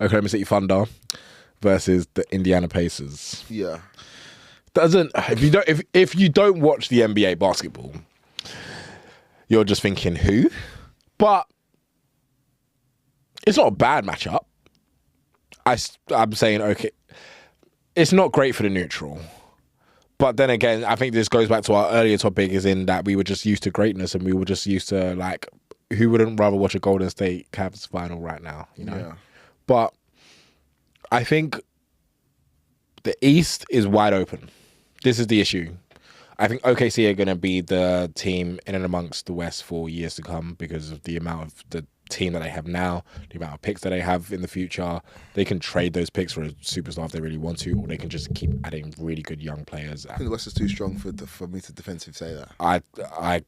Oklahoma City Thunder versus the Indiana Pacers. Yeah. If you don't watch the NBA basketball, you're just thinking who? But it's not a bad matchup. I'm saying, okay, it's not great for the neutral. But then again, I think this goes back to our earlier topic, is in that we were just used to greatness and we were just used to, like, who wouldn't rather watch a Golden State Cavs final right now, you know? Yeah. But I think the East is wide open. This is the issue. I think OKC are going to be the team in and amongst the West for years to come because of the amount of the team that they have now, the amount of picks that they have in the future. They can trade those picks for a superstar if they really want to, or they can just keep adding really good young players. I think the West is too strong for me to defensively say that.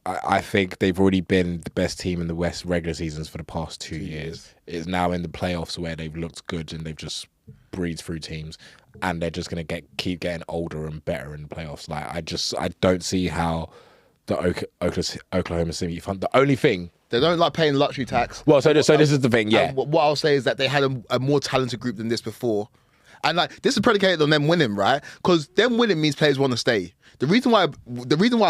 I think they've already been the best team in the West regular seasons for the past 2 years. It's now in the playoffs where they've looked good and they've just breezed through teams, and they're just going to keep getting older and better in the playoffs. Like, I don't see how the Oklahoma City Thunder. The only thing, they don't like paying luxury tax. Well, so this is the thing, yeah. What I'll say is that they had a more talented group than this before. And like, this is predicated on them winning, right? Because them winning means players want to stay. The reason why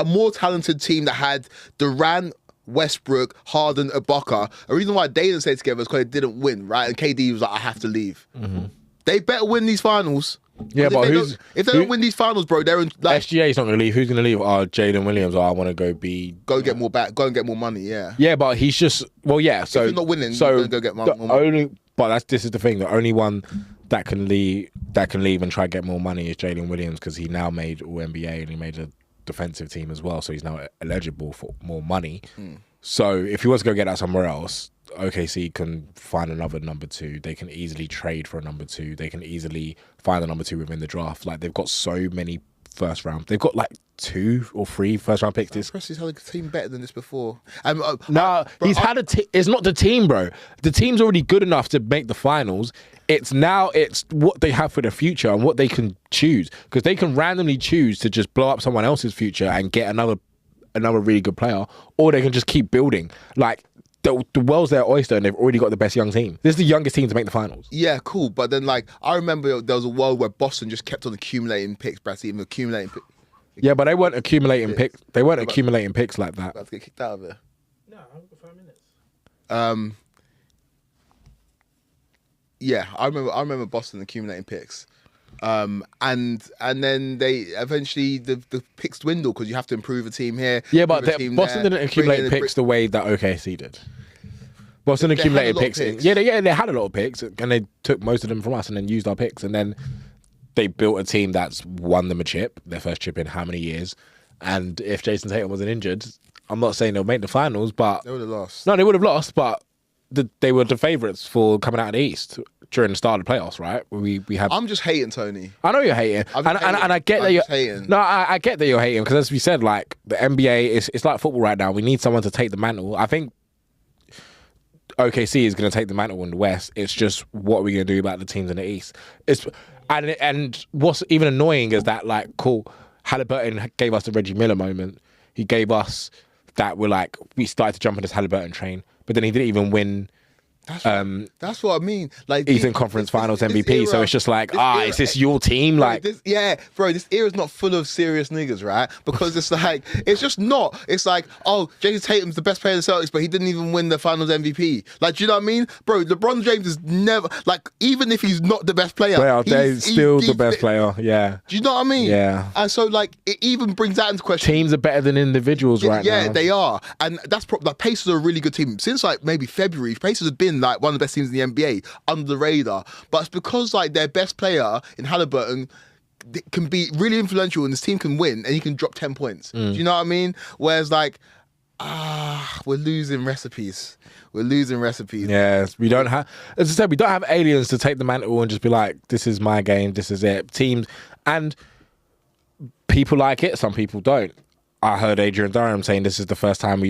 a more talented team that had Durant, Westbrook, Harden, Ibaka, a reason why they didn't stay together is because they didn't win, right? And KD was like, I have to leave. Mm-hmm. They better win these finals. Yeah, but if they don't win these finals, bro, they're in, like, SGA's not going to leave. Who's going to leave? Jalen Williams. I want to go get more back. Go and get more money. Yeah. Yeah, but he's just So if you're not winning, you're going to go get more money. This is the thing. The only one that can leave and try to get more money is Jalen Williams, because he now made All NBA and he made a defensive team as well, so he's now eligible for more money. So if he wants to go get that somewhere else, OKC can find another number two. They can easily trade for a number two. They can easily find a number two within the draft. Like, they've got so many first round. They've got like 2 or 3 first round picks. Presti's had a team better than this before. He's had a team. It's not the team, bro. The team's already good enough to make the finals. It's what they have for the future and what they can choose, because they can randomly choose to just blow up someone else's future and get another really good player, or they can just keep building. Like, the world's their oyster and they've already got the best young team. This is the youngest team to make the finals. Yeah, cool. But then, like, I remember there was a world where Boston just kept on accumulating picks, Brad, even accumulating picks. Yeah, but they weren't accumulating picks. They weren't accumulating picks like that. About to get kicked out of it. No, I've got 5 minutes. Yeah, I remember Boston accumulating picks. And then they eventually the picks dwindle because you have to improve a team here. Yeah, but Boston didn't accumulate picks the way that OKC did. Boston accumulated picks. They had a lot of picks, and they took most of them from us and then used our picks, and then they built a team that's won them a chip, their first chip in how many years. And if Jason Tatum wasn't injured, I'm not saying they'll make the finals, but they would have lost. No, they would have lost, but they were the favourites for coming out of the East during the start of the playoffs, right? We have. I'm just hating Tony. I know you're hating, and I get that you're hating. No, I get that you're hating, because as we said, like, the NBA it's like football right now. We need someone to take the mantle. I think OKC is going to take the mantle in the West. It's just, what are we going to do about the teams in the East? And what's even annoying is that, like, cool, Halliburton gave us the Reggie Miller moment. He gave us that we started to jump on this Halliburton train, but then he didn't even win. That's what I mean. Like, Eastern Conference Finals MVP. So it's just like, is this your team? Like, this era's not full of serious niggas, right? Because it's like, it's just not. It's like, Jason Tatum's the best player in the Celtics, but he didn't even win the Finals MVP. Like, do you know what I mean, bro? LeBron James is never, like, even if he's not the best player, he's still the best player. Yeah. Do you know what I mean? Yeah. And so, like, it even brings that into question. Teams are better than individuals right now. Yeah, they are, and that's like, Pacers are a really good team. Since like maybe February, Pacers have been like one of the best teams in the NBA under the radar, but it's because like their best player in Halliburton can be really influential and this team can win and he can drop 10 points. Do you know what I mean? Whereas like, we're losing recipes. Yeah, we don't have, as I said, we don't have aliens to take the mantle and just be like, this is my game, this is it. Teams, and people like it, some people don't. I heard Adrian Durham saying this is the first time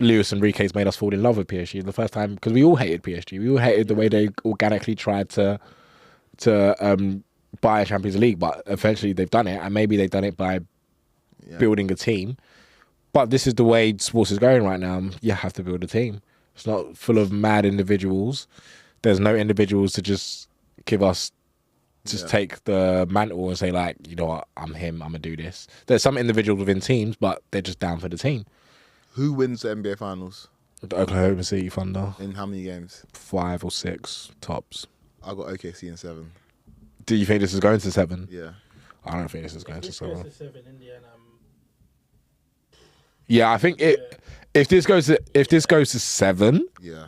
Luis Enrique's made us fall in love with PSG. The first time, because we all hated PSG. We all hated the way they organically tried to buy a Champions League, but eventually they've done it, and maybe they've done it by building a team. But this is the way sports is going right now. You have to build a team. It's not full of mad individuals. there's no individuals to just give us, take the mantle and say like, you know what, I'm him, I'm gonna do this. There's some individuals within teams, but they're just down for the team. Who wins the NBA Finals? The Oklahoma City Thunder. In how many games? 5 or 6 tops. I got OKC in 7. Do you think this is going to 7? Yeah. I don't think this is going to 7. Goes to 7, Indiana. Yeah, I think if this goes to 7, yeah,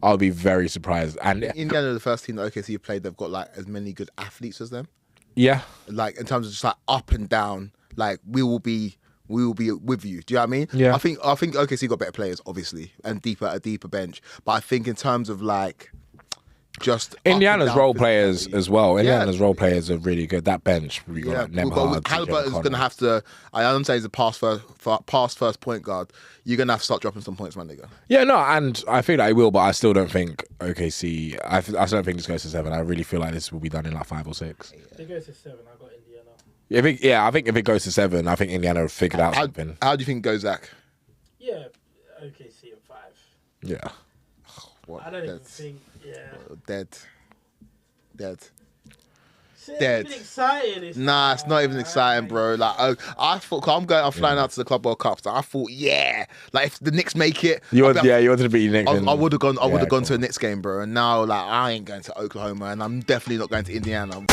I'll be very surprised. And Indiana, the first team that OKC played, they've got like as many good athletes as them. Yeah, like in terms of just like up and down, like we will be with you. Do you know what I mean? Yeah. I think OKC got better players, obviously, and a deeper bench. But I think in terms of like just Indiana's role players as well. Indiana's role players are really good. That bench, we got but Halliburton's going to have to. I understand he's a pass first point guard. You're going to have to start dropping some points, man, nigga. Yeah, no, and I feel like he will, but I still don't think OKC. I still don't think this goes to 7. I really feel like this will be done in like 5 or 6. If it goes to 7, I got Indiana. I think if it goes to 7, I think Indiana have figured out something. How do you think it goes, Zach? Yeah, OKC at 5. Yeah. I don't even think. Yeah. Dead. Dead. Excited. Nah, it's not even exciting, bro. Like I thought, I'm flying out to the Club World Cup. So I thought, like if the Knicks make it, you wanted to beat Knicks. I would have gone. I would have gone to a Knicks game, bro. And now, like, I ain't going to Oklahoma, and I'm definitely not going to Indiana.